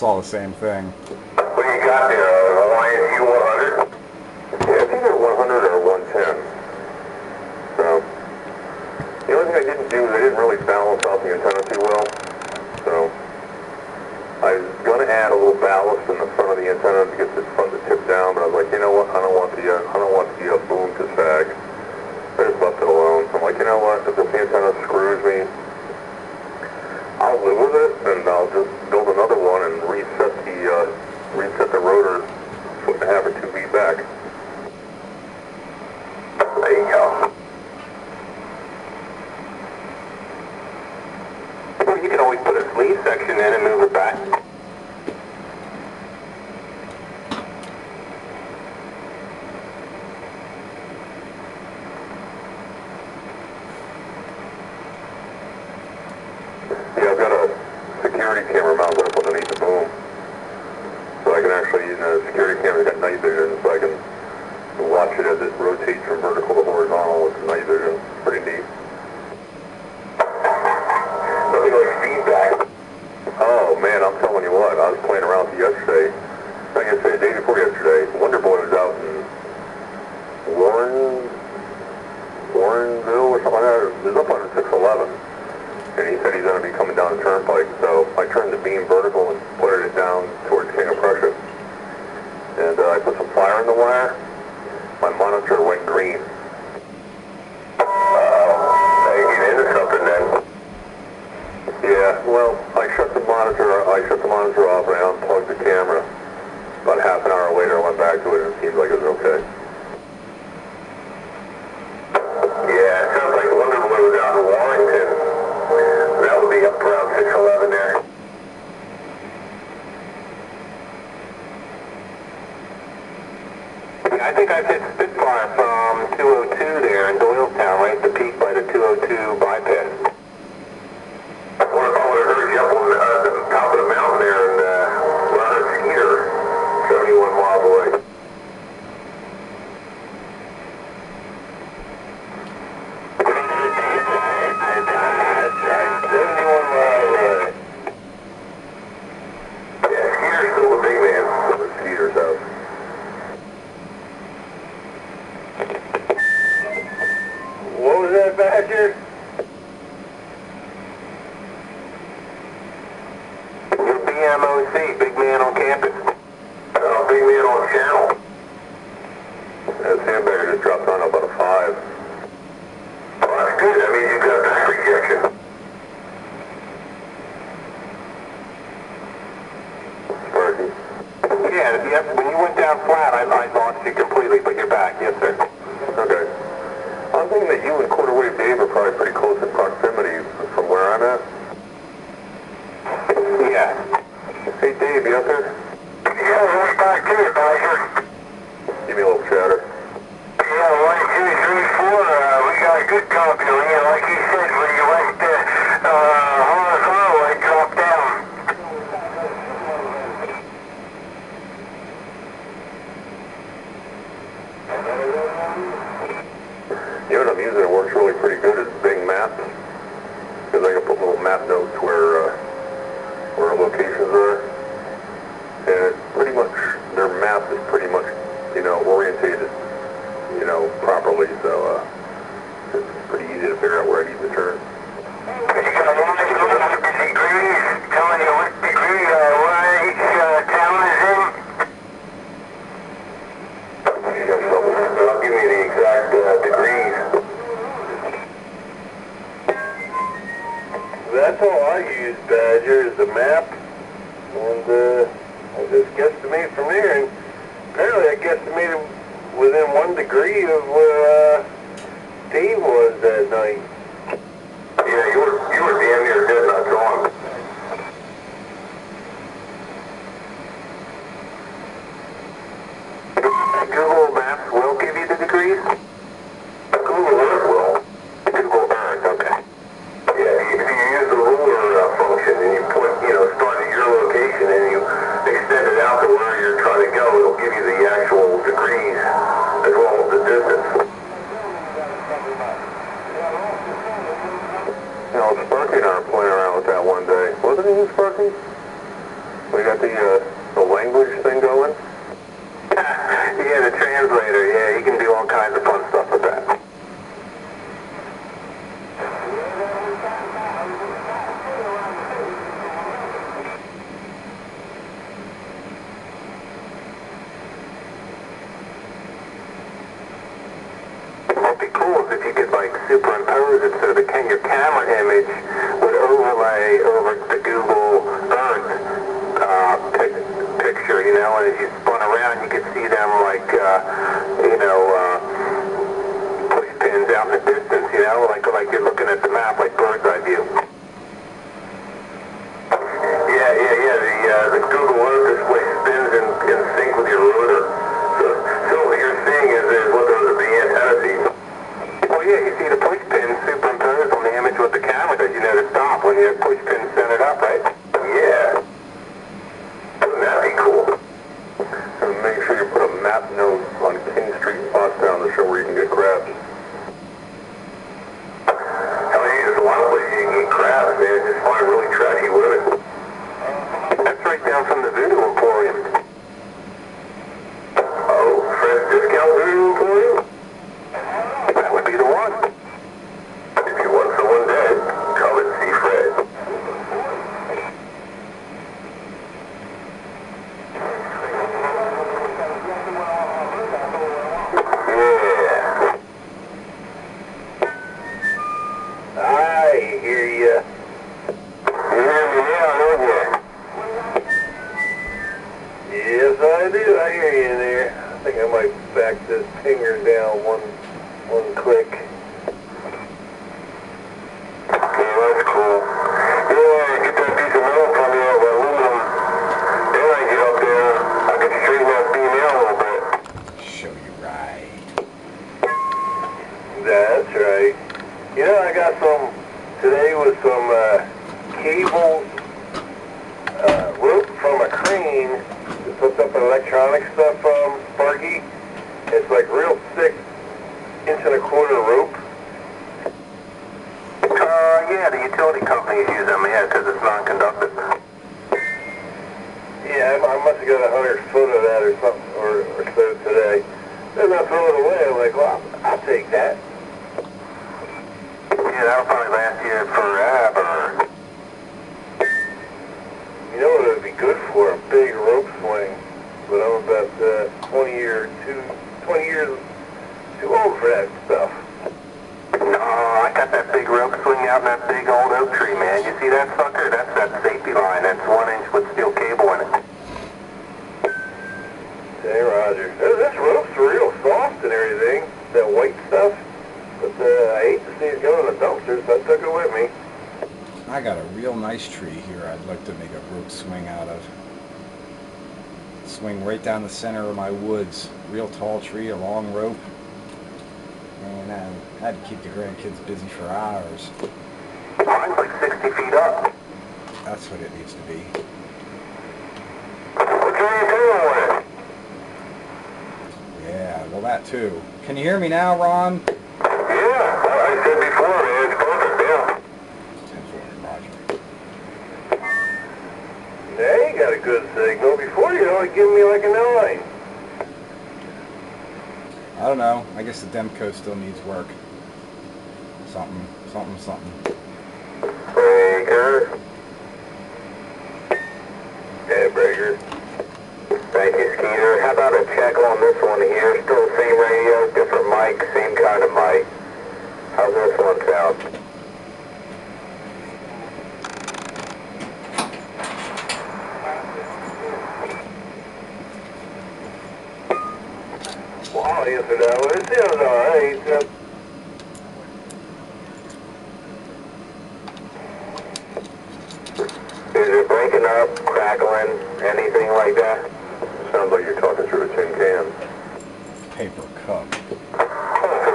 it's all the same thing. What do you got there? Hawaiian U100? Yeah, it's either 100 or 110. So, the only thing I didn't do is I didn't really balance out the antenna too well. So, I was going to add a little ballast in the front of the antenna to get this front to tip down, but I was like, you know what? I don't want the boom to sag. I just left it alone. So I'm like, you know what? If this antenna screws me, I'll live with it, and I'll just build another one and reset the rotor 1.5 or 2 feet back. There you go. Well, you can always put a sleeve section in and move it back. Yeah, I've got a security camera mounted up underneath the boom. So I can actually, the security camera's got night vision, so I can watch it as it rotates from vertical to horizontal with night vision. Pretty neat. Nothing like feedback. Oh man, I'm telling you what, I was playing around with it yesterday. Not yesterday, the day before yesterday. Wonder Boy was out in Warrenville or something like that. It was up on 611. And he said he's going to be coming down the turnpike, so I turned the beam vertical and flared it down towards King of Prussia. And I put some fire in the wire. My monitor went green. I get into something then. Yeah, well, I shut the monitor off and I unplugged the camera. About half an hour later I went back to it and it seemed like it was okay. Yeah, it sounds like Wonder Boy was out in Warrington. That would be up around 611 there. I think I've hit Spitfire from 202 there in Doylestown, right at the peak by the 202 bypass. I would have heard you up on the top of the mountain there and run a skeeter 71 miles away. Badger? You're BMOC, big man on campus. Oh, big man on channel. That sandbagger just dropped on about a 5. Well, that's good. That means you've got back rejection. Sparky. Yeah, yep. When you went down flat, I lost you completely, but you're back. Yes, sir. Okay. I'm thinking that you and Quarter Wave Dave are probably pretty close in proximity from where I'm at. Yeah. Hey Dave, you out there? Yeah, we're back to you, Badger. Give me a little chatter. Yeah, 1, 2, 3, 4, we got a good copy on you. Like you said, when you went to Honolulu, I dropped down. You know what I'm using that works really pretty good is Bing Maps. Because I can put little map notes where locations are. And it's pretty much, their map is pretty much, orientated, properly. So, it's pretty easy to figure out where I need to turn. You got a degrees telling you what degree, where each town is in? I'll give you the exact degrees. That's all I use, Badger, is the map. And I just guesstimate from here. And apparently I guesstimated within 1 degree of where Dave was that night. Yeah, you were damn near dead not gone. Google Maps will give you the degrees? Google Earth will. Google Earth, okay. Yeah, if you use the ruler function and you put, start at your location and you extend it out to where you're trying to go, it'll give you the actual degrees as well as the distance. superimpose it so your camera image would overlay over the Google Earth picture, you know, and as you spun around, you could see them like, you know, push pins out in the distance, you know, like you're looking at the map, like bird's eye view. The Google Earth display spins in sync with your rotor. So what you're seeing is what the antenna sees. Well, yeah, you see the push pin superimposed on the image with the camera that you know to stop when your push pin's centered up, right? Yeah. Wouldn't that be cool? And make sure you put a map note on King Street, Boston, to show where you can get crabs. Hell yeah, there's a lot of places you can get crabs, man. Just find really trashy women. That's right down from the Voodoo Emporium. Oh, Fred's Discount Voodoo Emporium? That would be the one. If you want someone dead, come and see Fred. Yeah. I hear ya. You hear me now, don't you? Yes, I do. I hear you there. I think I might back this finger down one click. Yeah, that's cool. Yeah, get that piece of metal from you over aluminum. Then I get up there, I can straighten that beam out a little bit. Show you right. That's right. You know, I got today was some cable rope from a crane that puts up electronic stuff from Sparky. It's like real thick, 1.25 inch rope. Yeah, the utility companies use them, yeah, because it's non-conductive. Yeah, I must have got 100 foot of that or something, or so today. Then I throw it away, I'm like, well, I'll take that. Yeah, that'll probably last you forever. You know what it would be good for? A big rope swing. But I'm about 20 years too old for that stuff. No, I got that big rope swing out in that big old oak tree, man. You see that sucker? That's that safety line. That's 1 inch with steel cable in it. Hey, Roger. This rope's real soft and everything. That white stuff. But I hate to see it go in the dumpster, so I took it with me. I got a real nice tree here I'd like to make a rope swing out of. Swing right down the center of my woods. Real tall tree, a long rope. And I'd keep the grandkids busy for hours. Mine's like 60 feet up. That's what it needs to be. What are you doing with it? Yeah, well that too. Can you hear me now, Ron? Yeah, I said before, man, it's perfect, yeah. 10-4, Roger. Yeah, you got a good signal. Before you only give me like a 9. I don't know. I guess the Demco still needs work. Something. Breaker. Yeah, breaker. Thank you, Skeeter. How about a check on this one here? Still the same radio, different mic, same kind of mic. How's this one sound? Well, I'll answer that one. It sounds alright. Is it breaking up, crackling, anything like that? Sounds like you're talking through a tin can. Paper cup.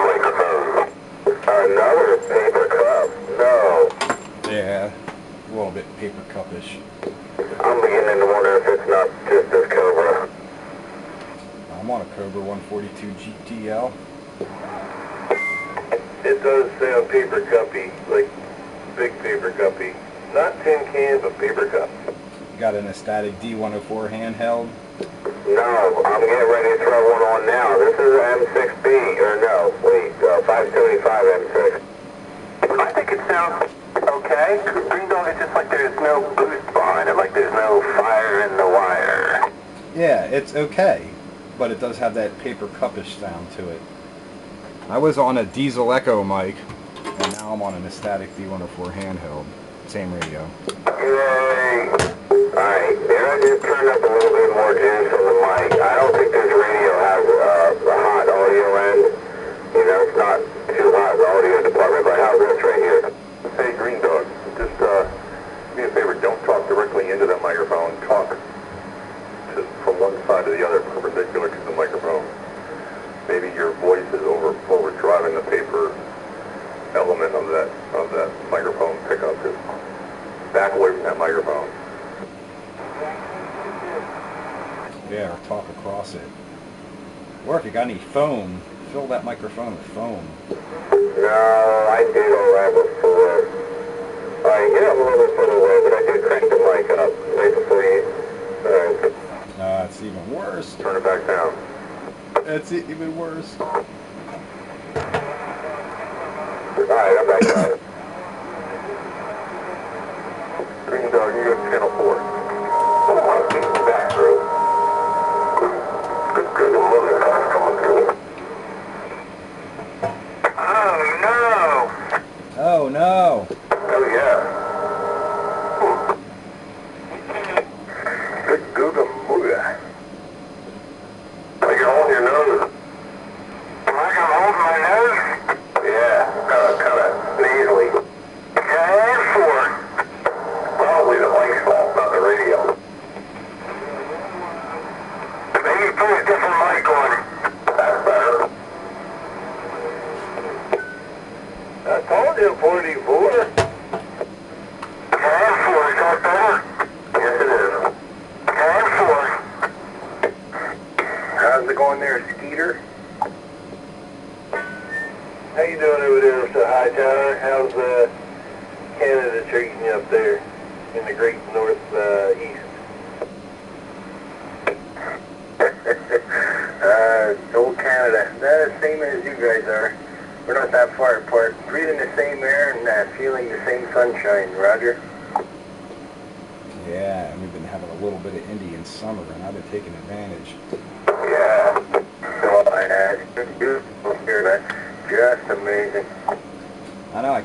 Microphone. Another paper cup? No. Yeah, a little bit paper cupish. I'm beginning to wonder if it's not just this Cobra. I'm on a Cobra 142 GTL. It does sound paper cuppy, like big paper cuppy. Not tin can, but paper cup. Got an Astatic D104 handheld. No, I'm getting ready to throw one on now. This is an M6B, or no, wait, 575 M6. I think it sounds okay. Green Dog is just like there's no boost behind it, like there's no fire in the wire. Yeah, it's okay, but it does have that paper cupish sound to it. I was on a Diesel Echo mic, And now I'm on an static D104 handheld. Same radio. Yay! Alright, there I just turned up a little bit more juice on the mic. I don't think this radio has a hot audio end. You know, it's not too hot in the audio department, but how's this right here? Hey, Green Dog, just do me a favor, don't talk directly into that microphone. Talk from one side to the other, perpendicular to the microphone. Maybe your voice is overdriving the paper element of that microphone pickup. Just back away from that microphone. Yeah, or talk across it. Or if you got any foam, fill that microphone with foam. No, I did all that before. I get up a little bit further away, but I did crank the mic up right before you. It's even worse. Turn it back down. It's even worse. Alright, I'm back down. Green Dog, you got channel 4. I want to keep the back through. Good mother coming through. Oh no! Oh no! Oh yeah. Good Google Mooga. Like you're holding your nose. Like I'm holding my nose? Yeah, kind of nasally. Probably the mic's fault, not the radio. Maybe put a different mic on. That's better. I told you 44. 44, is that better? Yes, it is. 44. How's it going there, Skeeter? How you doing over there, Mr. Hightower? How's Canada treating you up there in the great northeast? Old Canada. That's the same as you guys are. We're not that far apart. Breathing the same air and feeling the same sunshine, Roger. Yeah, and we've been having a little bit of Indian summer, and I've been taking advantage. Yeah. So I had. It's beautiful here, man. Just amazing. I know,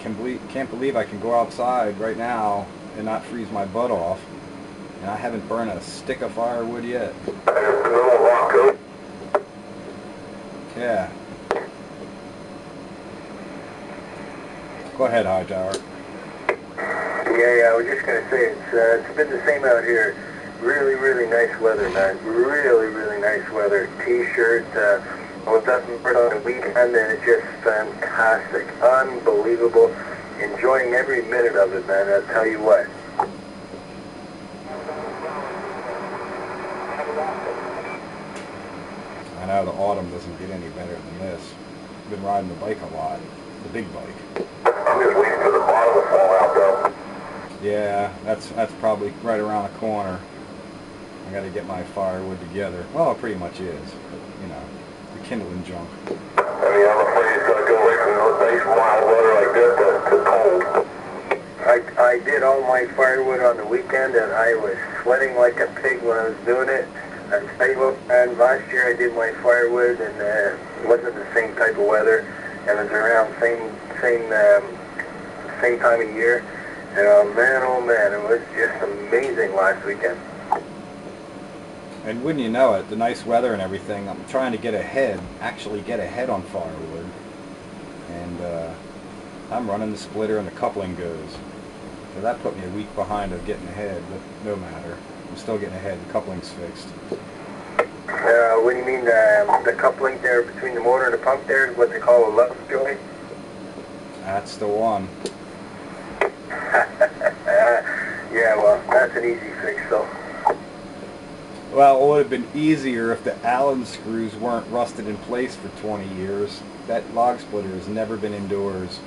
can't believe I can go outside right now and not freeze my butt off. And I haven't burned a stick of firewood yet. Yeah. Go ahead, Hightower. Yeah, I was just going to say, it's been the same out here. Really, really nice weather, man. Really, really nice weather. T-shirt, I was up in Perth on the weekend, and it's just fantastic. Unbelievable. Enjoying every minute of it, man. I'll tell you what. I know the autumn doesn't get any better than this. I've been riding the bike a lot. The big bike. I'm just waiting for the bottom to fall out, though. Yeah, that's probably right around the corner. I got to get my firewood together. Well, it pretty much is. You know, the kindling junk. I mean, I'm afraid it's going to go away from the nice mild weather like this to cold. I did all my firewood on the weekend, and I was sweating like a pig when I was doing it. I tell you what, man, last year I did my firewood, and it wasn't the same type of weather, and it was around same time of year. And oh man, it was just amazing last weekend. And wouldn't you know it, the nice weather and everything, I'm trying to get ahead, actually get ahead on firewood. And I'm running the splitter and the coupling goes. So that put me a week behind of getting ahead, but no matter. I'm still getting ahead, the coupling's fixed. What do you mean, the coupling there between the motor and the pump there is what they call a love joint? That's the one. Yeah, well, that's an easy fix, though. Well, it would have been easier if the Allen screws weren't rusted in place for 20 years. That log splitter has never been indoors.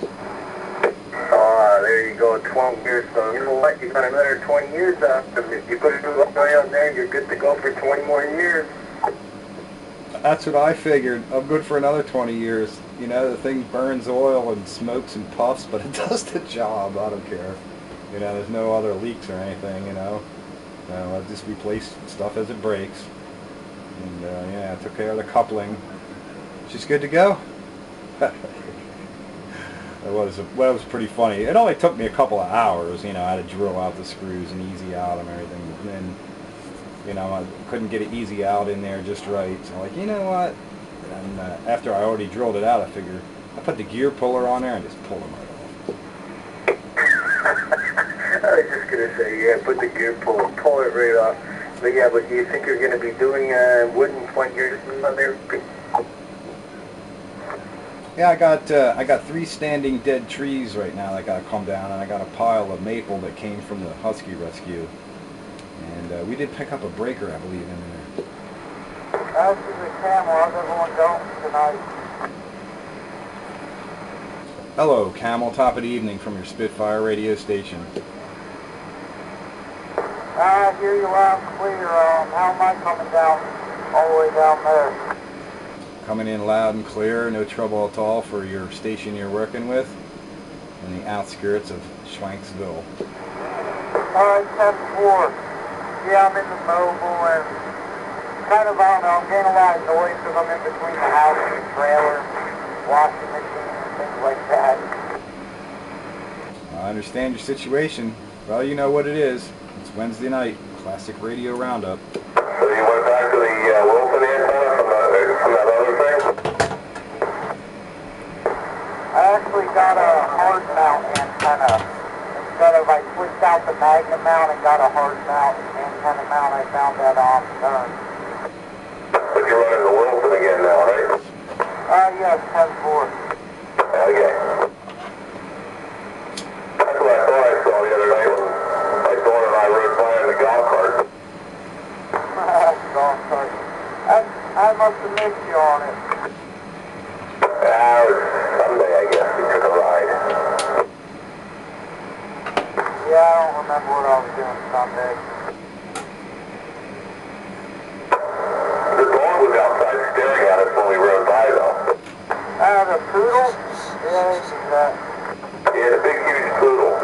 There you go, 20 years. So you know what? You got another 20 years up. If you put a new oil on there, you're good to go for 20 more years. That's what I figured. I'm good for another 20 years. You know, the thing burns oil and smokes and puffs, but it does the job. I don't care. You know, there's no other leaks or anything, you know. So I'll just replace stuff as it breaks. And yeah, I took care of the coupling. She's good to go. It was pretty funny. It only took me a couple of hours, you know. I had to drill out the screws and easy out them and everything. And then, you know, I couldn't get it easy out in there just right. So I'm like, you know what? And after I already drilled it out, I figured I put the gear puller on there and just pulled them right off. I was just gonna say, yeah, put the gear puller, pull it right off. But yeah, but do you think you're gonna be doing wooden point gears on there? Yeah, I got 3 standing dead trees right now that I gotta come down, and I got a pile of maple that came from the Husky rescue. And we did pick up a breaker, I believe, in there. How's the camel? How's everyone going tonight? Hello, Camel. Top of the evening from your Spitfire radio station. I hear you loud and clear. How am I coming down all the way down there? Coming in loud and clear, no trouble at all for your station you're working with in the outskirts of Schwanksville. Alright, 10-4. Yeah, I'm in the mobile and kind of, I don't know, I'm getting a lot of noise because I'm in between the house and the trailer, washing machine and things like that. I understand your situation. Well, you know what it is. It's Wednesday night, classic radio roundup. So you went back to the Wilson antenna from that other thing? I actually got a hard mount antenna. Instead of, I switched out the Magnum mount and got a hard mount antenna mount. I found that off turn. But you're running the Wilson again now, right? Yes, 10-4. Okay. That's what I thought I saw the other night when my daughter and I rode by in the golf cart. Golf cart. I must have missed you on it. It was Sunday, I guess. We took a ride. Yeah, I don't remember what I was doing Sunday. The dog was outside staring at us when we rode by, though. The poodle? Yeah, this is that. Yeah, the big, huge poodle.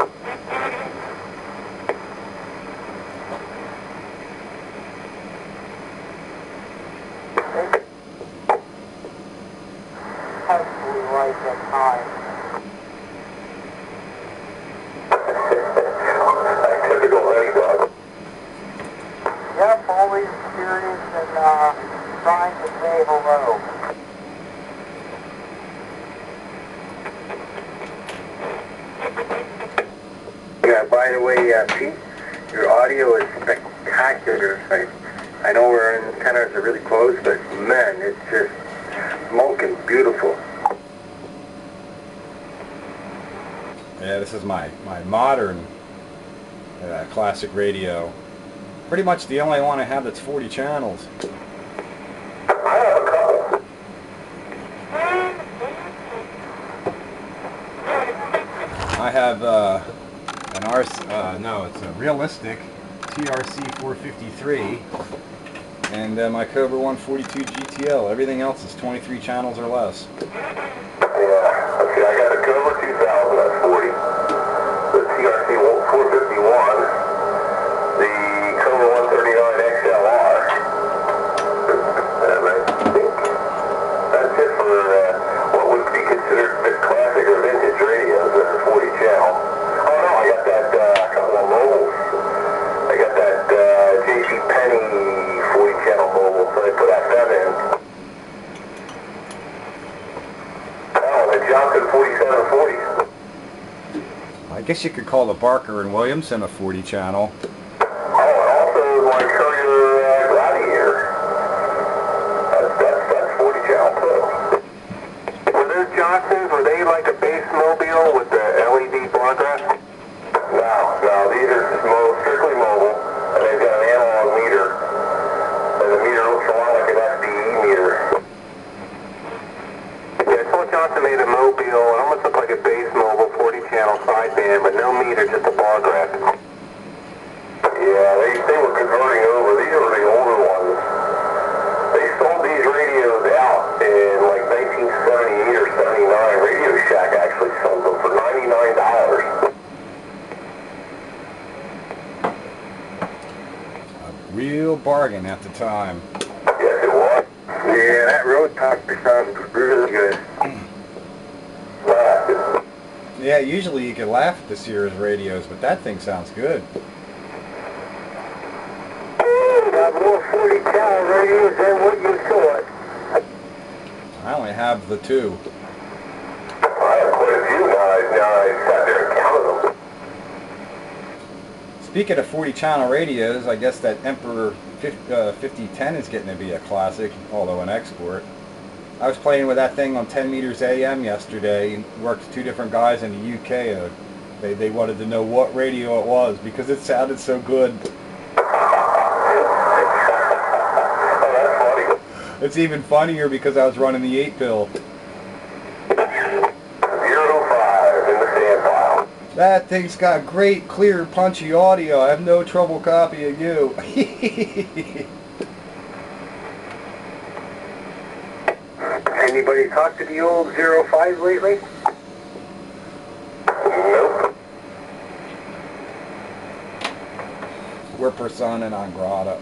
Hopefully right at time. Typical honey dog. Yep, always curious and trying to say hello. Yeah, by the way, Pete, your audio is spectacular. I know our antennas are really close, but man, it's just smoking beautiful. Yeah, this is my modern classic radio. Pretty much the only one I have that's 40 channels. I have a couple. I have it's a realistic TRC 453 and my Cobra 142 GTL. Everything else is 23 channels or less. Yeah, okay, I got a Cobra 2000 at 40, the TRC 451, the Cobra 139 XLR, and I think that's it for what would be considered classic or vintage radios that are 40 channel. Oh no, I got that couple of mobiles. I got that JC Penney 40 channel mobile, so I put FM in. Johnson 4740. I guess you could call the Barker and Williamson a 40 channel. Oh, and also my Courier Gladiator. That's 40 channel too. Were those Johnsons, were they like a base mobile with the LED bar graph? No, these are just strictly mobile, and they've got an analog meter. And the meter looks a lot like an SDE meter. Johnson made a mobile, it almost looked like a base mobile 40 channel sideband, but no meter, just a bar graph. Yeah, they were converting over. These were the older ones. They sold these radios out in like 1978 or 79. Radio Shack actually sold them for $99. A real bargain at the time. Yes, it was. Yeah, that road talk sounds really good. Yeah, usually you can laugh at the Sears radios, but that thing sounds good. Got more 40 channel radios than what you thought. I only have the 2. I have quite a few now. I sat there and counted them. Speaking of 40 channel radios, I guess that Emperor 5010 is getting to be a classic, although an export. I was playing with that thing on 10 meters AM yesterday and worked with 2 different guys in the UK. They wanted to know what radio it was because it sounded so good. Oh, that's funny. It's even funnier because I was running the 8-pill. 05 in the sand pile. That thing's got great, clear, punchy audio. I have no trouble copying you. Anybody talk to the old 05 lately? Nope. We're persona non grata.